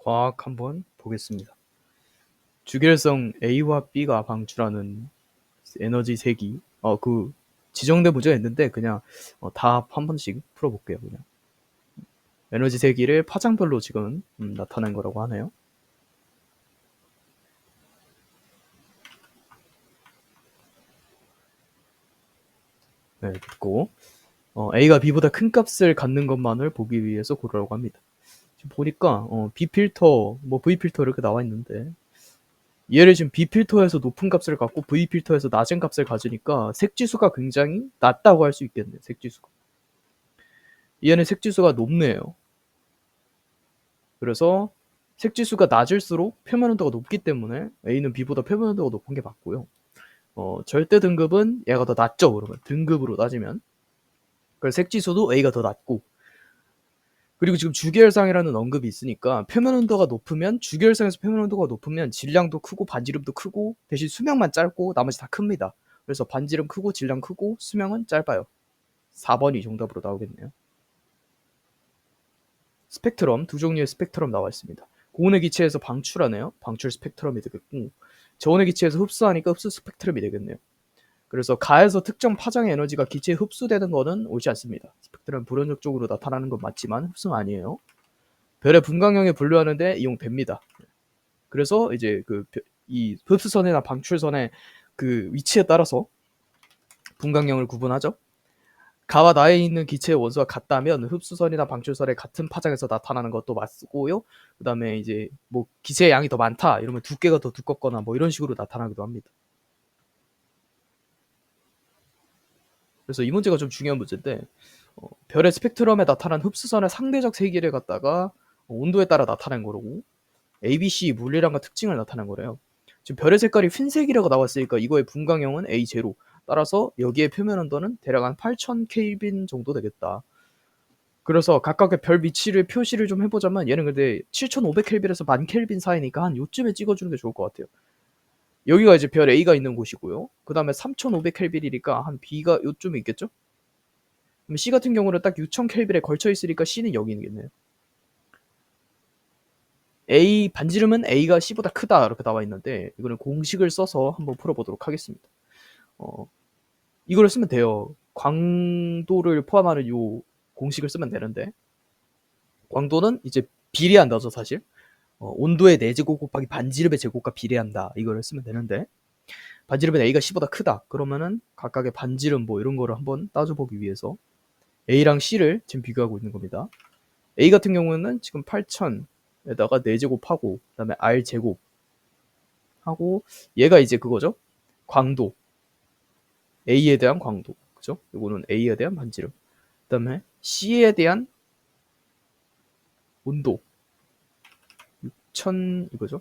과학 한번 보겠습니다. 주결성 A와 B가 방출하는 에너지 세기, 지정된 문제가 있는데 그냥 답 한 번씩 풀어볼게요. 그냥 에너지 세기를 파장별로 지금 나타낸 거라고 하네요. 네, 됐고 A가 B보다 큰 값을 갖는 것만을 보기 위해서 고르라고 합니다. 지금 보니까 B 필터, V 필터 이렇게 나와 있는데 얘를 지금 B 필터에서 높은 값을 갖고 V 필터에서 낮은 값을 가지니까 색지수가 굉장히 낮다고 할 수 있겠네요. 색지수가. 얘는 색지수가 높네요. 그래서 색지수가 낮을수록 표면 온도가 높기 때문에 A는 B보다 표면 온도가 높은 게 맞고요. 절대 등급은 얘가 더 낮죠. 그러면 등급으로 따지면. 그래서 색지수도 A가 더 낮고, 그리고 지금 주계열상이라는 언급이 있으니까 표면 온도가 높으면, 주계열상에서 표면 온도가 높으면 질량도 크고 반지름도 크고 대신 수명만 짧고 나머지 다 큽니다. 그래서 반지름 크고 질량 크고 수명은 짧아요. 4번이 정답으로 나오겠네요. 스펙트럼, 두 종류의 스펙트럼 나와 있습니다. 고온의 기체에서 방출하네요. 방출 스펙트럼이 되겠고, 저온의 기체에서 흡수하니까 흡수 스펙트럼이 되겠네요. 그래서 가에서 특정 파장의 에너지가 기체에 흡수되는 거는 옳지 않습니다. 스펙트럼 불연속적으로 나타나는 건 맞지만 흡수는 아니에요. 별의 분광형에 분류하는데 이용됩니다. 그래서 이제 이 흡수선이나 방출선의 그 위치에 따라서 분광형을 구분하죠. 가와 나에 있는 기체의 원소가 같다면 흡수선이나 방출선의 같은 파장에서 나타나는 것도 맞고요. 그 다음에 이제 기체의 양이 더 많다 이러면 두께가 더 두껍거나 이런 식으로 나타나기도 합니다. 그래서 이 문제가 좀 중요한 문제인데, 별의 스펙트럼에 나타난 흡수선의 상대적 세기를 갖다가 온도에 따라 나타낸 거고, ABC 물리량과 특징을 나타낸 거래요. 지금 별의 색깔이 흰색이라고 나왔으니까 이거의 분광형은 A0. 따라서 여기에 표면 온도는 대략 한 8000 켈빈 정도 되겠다. 그래서 각각의 별 위치를 표시를 좀 해보자면, 얘는 근데 7500 켈빈에서 1000 켈빈 사이니까 한 요쯤에 찍어주는 게 좋을 것 같아요. 여기가 이제 별 A가 있는 곳이고요. 그 다음에 3500 켈빈이니까 한 B가 요쯤에 있겠죠? 그럼 C 같은 경우는 딱 6000 켈빈에 걸쳐 있으니까 C는 여기 있겠네요. A 반지름은 A가 C보다 크다 이렇게 나와 있는데, 이거는 공식을 써서 한번 풀어보도록 하겠습니다. 이걸 쓰면 돼요. 광도를 포함하는 요 공식을 쓰면 되는데, 광도는 이제 비례한다죠 사실. 온도의 4제곱 곱하기 반지름의 제곱과 비례한다 이거를 쓰면 되는데, 반지름은 A가 C보다 크다 그러면은 각각의 반지름 이런 거를 한번 따져보기 위해서 A랑 C를 지금 비교하고 있는 겁니다. A 같은 경우는 지금 8000에다가 4제곱하고 그 다음에 R제곱 하고, 얘가 이제 그거죠. 광도, A에 대한 광도, 그죠? 이거는 A에 대한 반지름. 그 다음에 C에 대한 온도 6000 이거죠.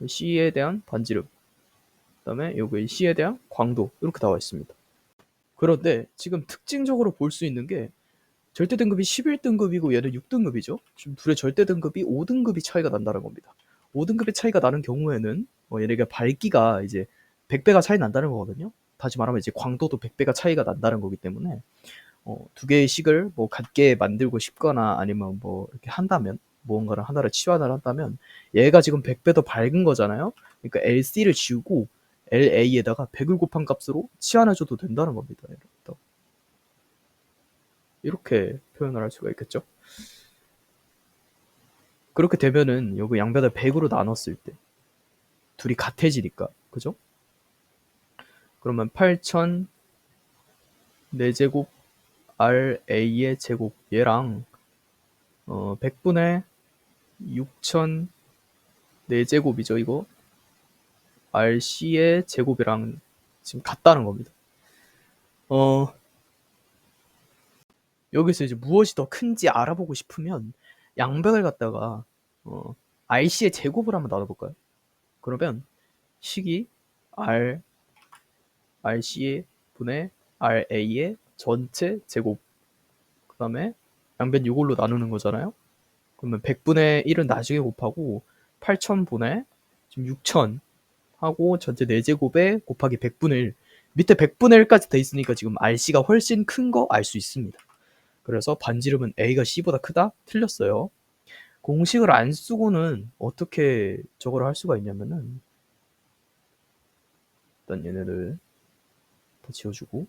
C에 대한 반지름, 그 다음에 여기 C에 대한 광도 이렇게 나와 있습니다. 그런데 지금 특징적으로 볼 수 있는 게, 절대 등급이 11등급이고 얘는 6등급이죠. 지금 둘의 절대 등급이 5등급이 차이가 난다는 겁니다. 5등급의 차이가 나는 경우에는 얘네가 밝기가 이제 100배가 차이 난다는 거거든요. 다시 말하면 이제 광도도 100배가 차이가 난다는 거기 때문에 두 개의 식을 같게 만들고 싶거나 아니면 이렇게 한다면, 무언가를 하나를 치환을 한다면 얘가 지금 100배 더 밝은 거잖아요. 그러니까 LC를 지우고 LA에다가 100을 곱한 값으로 치환해줘도 된다는 겁니다. 이렇게 표현을 할 수가 있겠죠. 그렇게 되면은 여기 양변을 100으로 나눴을 때 둘이 같아지니까, 그죠? 그러면 8000 4제곱 RA의 제곱 얘랑 100분의 6000 4제곱이죠 이거, RC의 제곱이랑 지금 같다는 겁니다. 여기서 이제 무엇이 더 큰지 알아보고 싶으면 양변을 갖다가 RC의 제곱을 한번 나눠볼까요? 그러면 식이 RC의 분의 RA의 전체 제곱, 그 다음에 양변 이걸로 나누는 거잖아요. 그러면 100분의 1은 나중에 곱하고 8000분의 지금 6000 하고 전체 4제곱에 곱하기 100분의 1, 밑에 100분의 1까지 돼 있으니까 지금 RC가 훨씬 큰 거 알 수 있습니다. 그래서 반지름은 A가 C보다 크다? 틀렸어요. 공식을 안 쓰고는 어떻게 저거를 할 수가 있냐면은, 일단 얘네를 다 지워주고,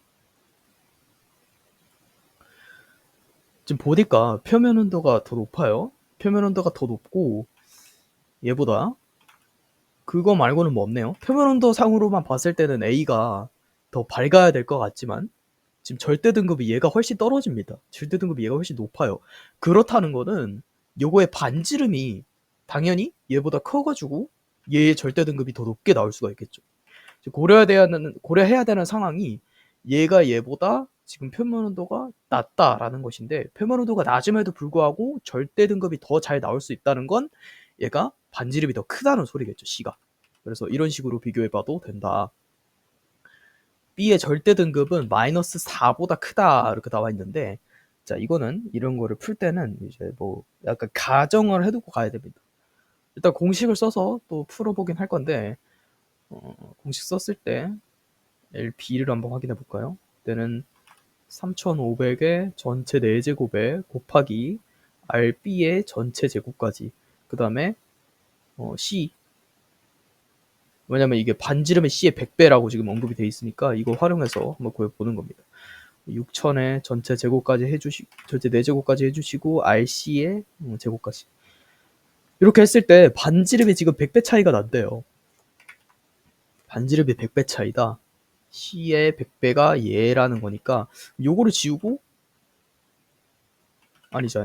지금 보니까 표면 온도가 더 높아요. 표면 온도가 더 높고, 얘보다. 그거 말고는 뭐 없네요. 표면 온도 상으로만 봤을 때는 A가 더 밝아야 될 것 같지만, 지금 절대 등급이 얘가 훨씬 떨어집니다. 절대 등급이 얘가 훨씬 높아요. 그렇다는 거는 요거의 반지름이 당연히 얘보다 커가지고 얘의 절대 등급이 더 높게 나올 수가 있겠죠. 고려해야 되는 상황이 얘가 얘보다 지금 표면 온도가 낮다라는 것인데, 표면 온도가 낮음에도 불구하고 절대 등급이 더 잘 나올 수 있다는 건 얘가 반지름이 더 크다는 소리겠죠, C가. 그래서 이런 식으로 비교해봐도 된다. B의 절대 등급은 마이너스 4보다 크다 이렇게 나와 있는데, 자, 이거는 이런 거를 풀 때는 이제 뭐 약간 가정을 해두고 가야 됩니다. 일단 공식을 써서 또 풀어보긴 할 건데, 공식 썼을 때 LB를 한번 확인해 볼까요? 그때는 3500의 전체 4제곱에 곱하기 RB의 전체 제곱까지, 그 다음에 C, 왜냐면 이게 반지름의 C의 100배라고 지금 언급이 돼 있으니까 이거 활용해서 한번 구해보는 겁니다. 6000의 전체 제곱까지 해주시, 전체 4제곱까지 해주시고 RC의 제곱까지. 이렇게 했을 때 반지름이 지금 100배 차이가 난대요. 반지름이 100배 차이다. C의 100배가 얘라는 거니까 요거를 지우고, 아니지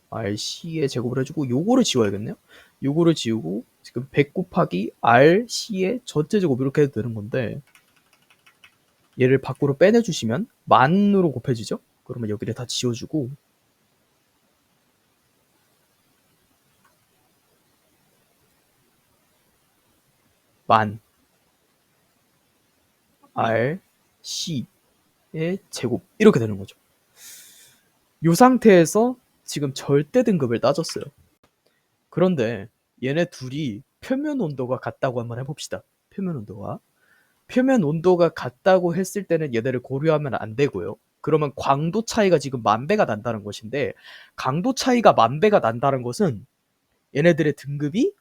RC의 제곱을 해주고 요거를 지워야겠네요. 요거를 지우고 지금 100 곱하기 RC의 전체 제곱 이렇게 해도 되는 건데, 얘를 밖으로 빼내주시면 만으로 곱해지죠. 그러면 여기를 다 지워주고, 만 R C의 제곱 이렇게 되는 거죠. 이 상태에서 지금 절대 등급을 따졌어요. 그런데 얘네 둘이 표면 온도가 같다고 한번 해봅시다. 표면 온도가 같다고 했을 때는 얘네를 고려하면 안 되고요. 그러면 광도 차이가 지금 10,000배가 난다는 것인데, 강도 차이가 10,000배가 난다는 것은 얘네들의 등급이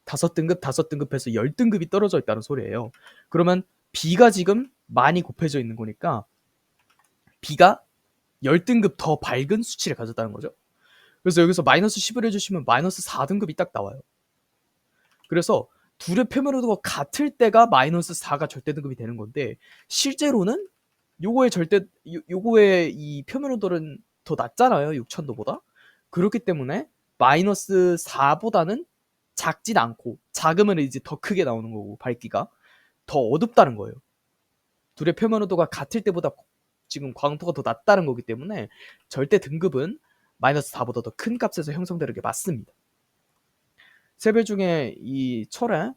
5등급, 5등급해서 10등급이 떨어져 있다는 소리예요. 그러면 B가 지금 많이 곱해져 있는 거니까 B가 10등급 더 밝은 수치를 가졌다는 거죠. 그래서 여기서 마이너스 10을 해주시면 마이너스 4등급이 딱 나와요. 그래서 둘의 표면 온도가 같을 때가 마이너스 4가 절대 등급이 되는 건데, 실제로는 요거의 이 표면 온도는 더 낮잖아요, 6000도보다. 그렇기 때문에 마이너스 4보다는 작진 않고, 작으면 이제 더 크게 나오는 거고, 밝기가 더 어둡다는 거예요. 둘의 표면 온도가 같을 때보다 지금 광도가 더 낮다는 거기 때문에 절대 등급은 마이너스 4보다 더 큰 값에서 형성되는 게 맞습니다. 세배 중에 이 철의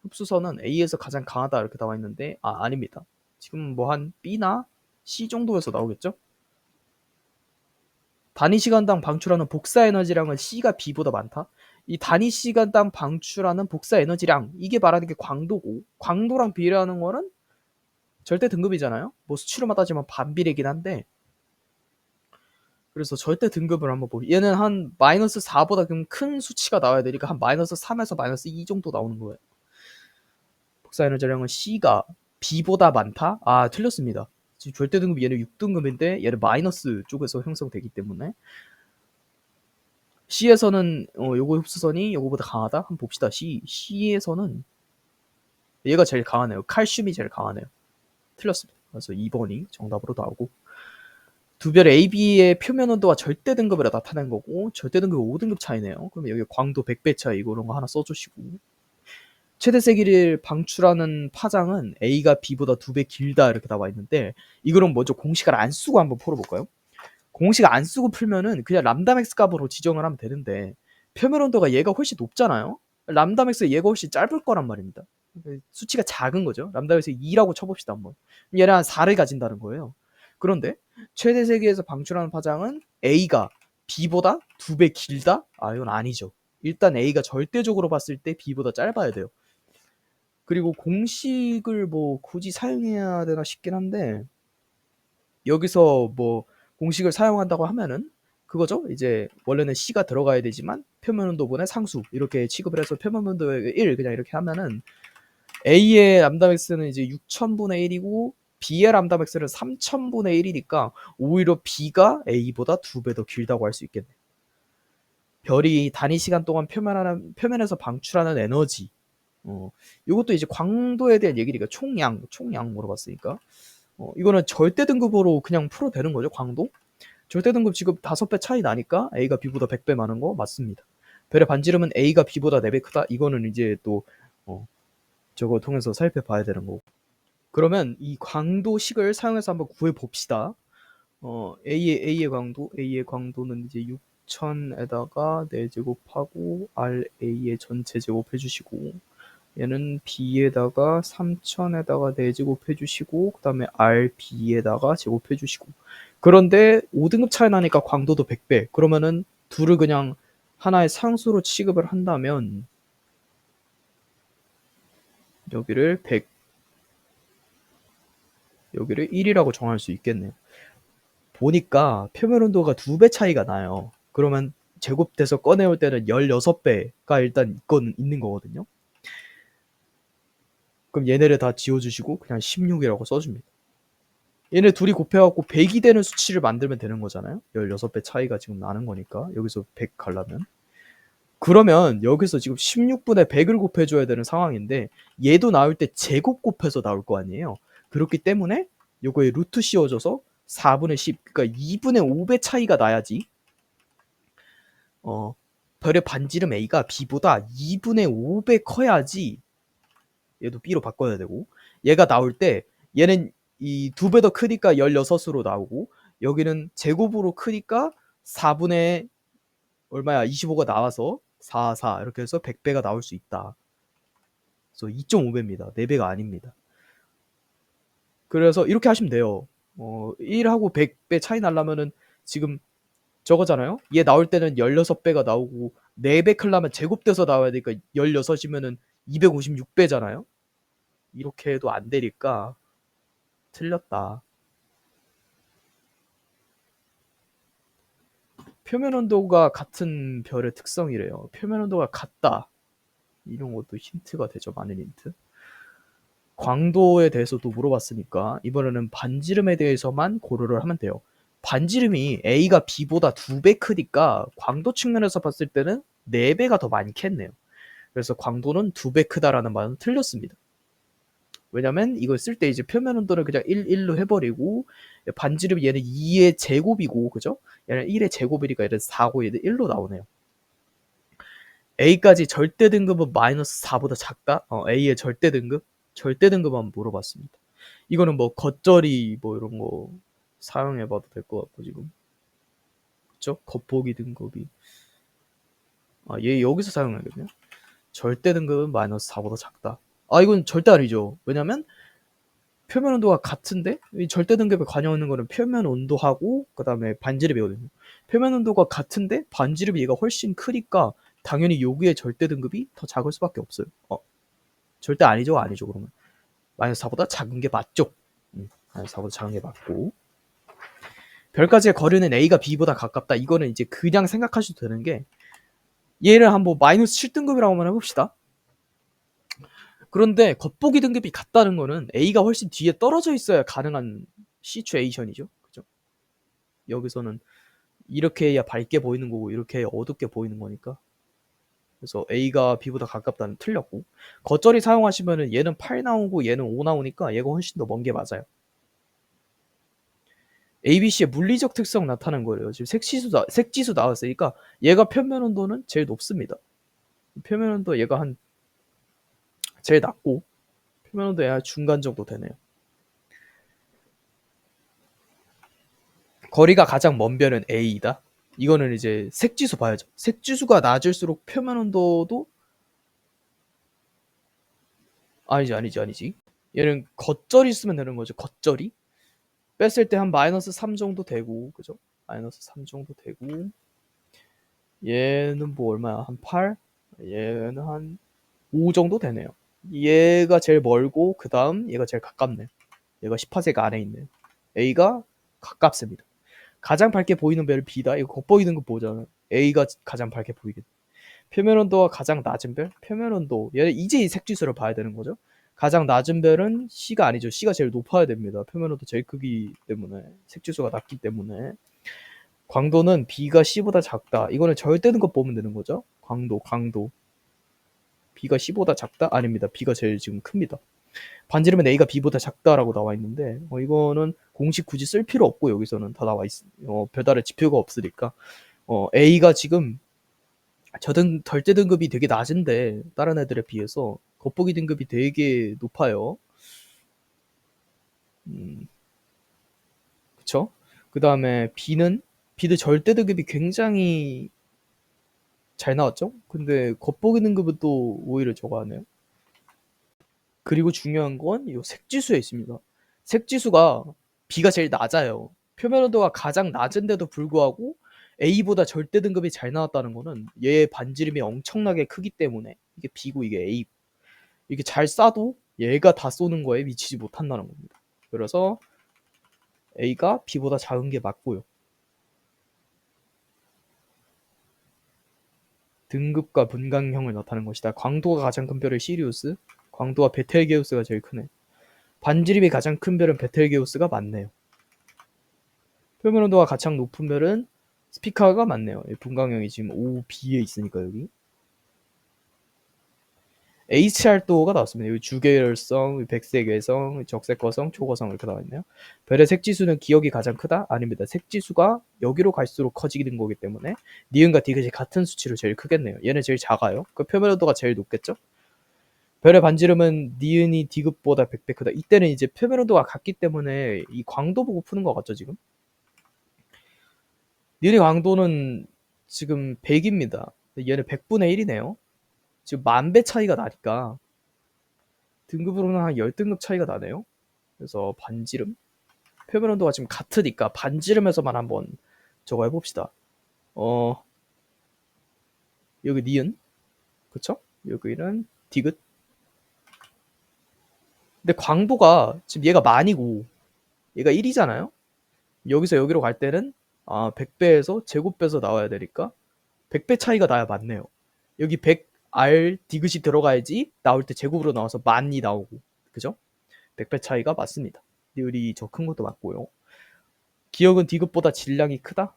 흡수선은 A에서 가장 강하다 이렇게 나와 있는데, 아닙니다. 지금 뭐 한 B나 C 정도에서 나오겠죠? 단위 시간당 방출하는 복사 에너지량은 C가 B보다 많다. 이 단위 시간당 방출하는 복사 에너지량, 이게 말하는 게 광도고, 광도랑 비례하는 거는 절대 등급이잖아요. 뭐 수치로만 따지면 반비례긴 한데, 그래서 절대 등급을 한번 보고, 얘는 한 마이너스 4보다 큰 수치가 나와야 되니까 한 마이너스 3에서 마이너스 2 정도 나오는 거예요. 복사 에너지량은 C가 B보다 많다? 틀렸습니다. 지금 절대 등급 얘는 6등급인데 얘는 마이너스 쪽에서 형성되기 때문에 C에서는 요거 흡수선이 요거보다 강하다? 한번 봅시다. C에서는 얘가 제일 강하네요. 칼슘이 제일 강하네요. 틀렸습니다. 그래서 2번이 정답으로 나오고, 두 별의 A, B의 표면 온도와 절대 등급으로 나타낸 거고, 절대 등급 5등급 차이네요. 그러면 여기 광도 100배 차이 이런 거 하나 써주시고, 최대 세기를 방출하는 파장은 A가 B보다 2배 길다 이렇게 나와 있는데, 이거는 먼저 공식을 안 쓰고 한번 풀어볼까요? 공식 안 쓰고 풀면은 그냥 람다맥스 값으로 지정을 하면 되는데, 표면 온도가 얘가 훨씬 높잖아요. 람다맥스 얘가 훨씬 짧을 거란 말입니다. 수치가 작은 거죠. 람다맥스 2라고 쳐봅시다 한번. 얘는 한 4를 가진다는 거예요. 그런데 최대 세기에서 방출하는 파장은 A가 B보다 2배 길다? 이건 아니죠. 일단 A가 절대적으로 봤을 때 B보다 짧아야 돼요. 그리고 공식을 뭐 굳이 사용해야 되나 싶긴 한데, 여기서 뭐 공식을 사용한다고 하면은 그거죠. 이제 원래는 C가 들어가야 되지만 표면 온도분의 상수 이렇게 취급을 해서 표면 온도의 1 그냥 이렇게 하면은 A의 람다 맥스는 이제 6000분의 1이고 B의 람다 맥스는 3000분의 1이니까 오히려 B가 A보다 2배 더 길다고 할 수 있겠네. 별이 단위 시간 동안 표면에서 방출하는 에너지. 이것도 이제 광도에 대한 얘기니까 총량 물어봤으니까. 이거는 절대 등급으로 그냥 풀어도 되는 거죠, 광도? 절대 등급 지금 5배 차이 나니까 A가 B보다 100배 많은 거 맞습니다. 별의 반지름은 A가 B보다 4배 크다. 이거는 이제 또 저거 통해서 살펴봐야 되는 거고. 그러면 이 광도식을 사용해서 한번 구해 봅시다. A의 광도는 이제 6000에다가 4제곱하고 RA의 전체 제곱 해주시고, 얘는 B에다가 3000에다가 4제곱 해주시고, 그 다음에 RB에다가 제곱 해주시고. 그런데 5등급 차이 나니까 광도도 100배. 그러면은 둘을 그냥 하나의 상수로 취급을 한다면 여기를 100, 여기를 1이라고 정할 수 있겠네요. 보니까 표면 온도가 2배 차이가 나요. 그러면 제곱돼서 꺼내올 때는 16배가 일단 있는 거거든요. 그럼 얘네를 다 지워주시고 그냥 16이라고 써줍니다. 얘네 둘이 곱해갖고 100이 되는 수치를 만들면 되는 거잖아요. 16배 차이가 지금 나는 거니까 여기서 100 가려면. 그러면 여기서 지금 16분의 100을 곱해줘야 되는 상황인데 얘도 나올 때 제곱 곱해서 나올 거 아니에요. 그렇기 때문에 요거에 루트 씌워줘서 4분의 10, 그러니까 2분의 5배 차이가 나야지 별의 반지름 A가 B보다 2분의 5배 커야지 얘도 B로 바꿔야 되고, 얘가 나올 때 얘는 이 2배 더 크니까 16으로 나오고, 여기는 제곱으로 크니까 4분의 얼마야 25가 나와서 4 이렇게 해서 100배가 나올 수 있다. 그래서 2.5배입니다. 4배가 아닙니다. 그래서 이렇게 하시면 돼요. 1하고 100배 차이 나려면은 지금 저거잖아요. 얘 나올 때는 16배가 나오고 4배 클라면 제곱돼서 나와야 되니까 16이면은 256배잖아요. 이렇게 해도 안 되니까 틀렸다. 표면 온도가 같은 별의 특성이래요. 표면 온도가 같다. 이런 것도 힌트가 되죠. 많은 힌트. 광도에 대해서도 물어봤으니까 이번에는 반지름에 대해서만 고려를 하면 돼요. 반지름이 A가 B보다 2배 크니까 광도 측면에서 봤을 때는 4배가 더 많겠네요. 그래서 광도는 2배 크다라는 말은 틀렸습니다. 왜냐면 이걸 쓸 때 이제 표면 온도를 그냥 1로 해버리고 반지름 얘는 2의 제곱이고 그죠? 얘는 1의 제곱이니까 얘는 4고 얘는 1로 나오네요. A까지 절대 등급은 마이너스 4보다 작다? A의 절대 등급? 절대 등급 한번 물어봤습니다. 이거는 뭐 겉절이 뭐 이런 거 사용해봐도 될 것 같고 지금 그쵸? 겉보기 등급이 얘 여기서 사용하겠네요. 절대 등급은 마이너스 4보다 작다. 이건 절대 아니죠. 왜냐면 표면 온도가 같은데 이 절대 등급에 관여하는 거는 표면 온도하고 그 다음에 반지름이거든요. 표면 온도가 같은데 반지름이 얘가 훨씬 크니까 당연히 여기에 절대 등급이 더 작을 수밖에 없어요. 절대 아니죠 그러면 마이너스 4보다 작은 게 맞죠. 마이너스 4보다 작은 게 맞고, 별까지의 거리는 A가 B보다 가깝다. 이거는 이제 그냥 생각하셔도 되는 게, 얘를 한번 마이너스 7등급이라고 한번 해봅시다. 그런데 겉보기 등급이 같다는 거는 A가 훨씬 뒤에 떨어져 있어야 가능한 시츄에이션이죠. 그죠? 여기서는 이렇게 해야 밝게 보이는 거고 이렇게 해야 어둡게 보이는 거니까. 그래서 A가 B보다 가깝다는 틀렸고, 겉절이 사용하시면은 얘는 8 나오고 얘는 5 나오니까 얘가 훨씬 더 먼 게 맞아요. ABC의 물리적 특성 나타난 거예요. 지금 색지수 나왔으니까 얘가 표면 온도는 제일 높습니다. 표면 온도 얘가 한 제일 낮고 표면 온도 얘가 중간 정도 되네요. 거리가 가장 먼 별은 A이다. 이거는 이제 색지수 봐야죠. 색지수가 낮을수록 표면 온도도 아니지. 얘는 겉절이 쓰면 되는 거죠. 겉절이 뺐을 때 한 마이너스 3 정도 되고 그죠? 마이너스 3 정도 되고, 얘는 뭐 얼마야? 한 8? 얘는 한 5 정도 되네요. 얘가 제일 멀고 그 다음 얘가 제일 가깝네요. 얘가 18세가 안에 있네요. A가 가깝습니다. 가장 밝게 보이는 별은 B다. 이거 겉보기 등급 보잖아. A가 가장 밝게 보이겠다. 표면 온도가 가장 낮은 별, 표면 온도. 얘 이제 이 색지수를 봐야 되는 거죠. 가장 낮은 별은 C가 아니죠. C가 제일 높아야 됩니다. 표면 온도 제일 크기 때문에, 색지수가 낮기 때문에. 광도는 B가 C보다 작다. 이거는 절대 등급 보면 되는 거죠. 강도. B가 C보다 작다? 아닙니다. B가 제일 지금 큽니다. 반지름은 A가 B보다 작다라고 나와 있는데, 이거는 공식 굳이 쓸 필요 없고, 여기서는 다 나와 별다른 지표가 없으니까. A가 지금 절대 등급이 되게 낮은데, 다른 애들에 비해서 겉보기 등급이 되게 높아요. 그쵸? 그 다음에 B도 절대 등급이 굉장히 잘 나왔죠? 근데 겉보기 등급은 또 오히려 저거 하네요. 그리고 중요한 건 이 색지수에 있습니다. 색지수가 B가 제일 낮아요. 표면 온도가 가장 낮은데도 불구하고 A보다 절대 등급이 잘 나왔다는 거는 얘의 반지름이 엄청나게 크기 때문에 이게 B고 이게 A. 이게 잘 쏴도 얘가 다 쏘는 거에 미치지 못한다는 겁니다. 그래서 A가 B보다 작은 게 맞고요. 등급과 분광형을 나타내는 것이다. 광도가 가장 큰 별은 시리우스, 광도와 베텔게우스가 제일 크네. 반지름이 가장 큰 별은 베텔게우스가 맞네요. 표면 온도가 가장 높은 별은 스피카가 맞네요. 분광형이 지금 OB에 있으니까 여기. HR도가 나왔습니다. 여기 주계열성, 백색외성, 적색거성, 초거성 이렇게 나와있네요. 별의 색지수는 기억이 가장 크다? 아닙니다. 색지수가 여기로 갈수록 커지는 거기 때문에 니은과 디귿이 같은 수치로 제일 크겠네요. 얘는 제일 작아요. 그 표면 온도가 제일 높겠죠? 별의 반지름은 니은이 디귿보다 100배 크다. 이때는 이제 표면 온도가 같기 때문에 이 광도 보고 푸는 것 같죠 지금? 니은의 광도는 지금 100입니다. 얘는 100분의 1이네요. 지금 10,000배 차이가 나니까 등급으로는 한 10등급 차이가 나네요. 그래서 반지름 표면 온도가 지금 같으니까 반지름에서만 한번 저거 해봅시다. 여기 니은 그쵸? 여기는 디귿. 근데 광도가 지금 얘가 만이고 얘가 1이잖아요. 여기서 여기로 갈 때는 100배에서 제곱배에서 나와야 되니까 100배 차이가 나야 맞네요. 여기 100R 디귿이 들어가야지 나올 때 제곱으로 나와서 만이 나오고 그죠? 100배 차이가 맞습니다. 리을이 저 큰 것도 맞고요. 기억은 디귿보다 질량이 크다?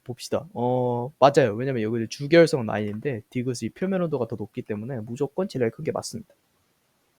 봅시다. 맞아요. 왜냐면 여기 주계열성 라인인데 디귿이 표면 온도가 더 높기 때문에 무조건 질량이 큰 게 맞습니다.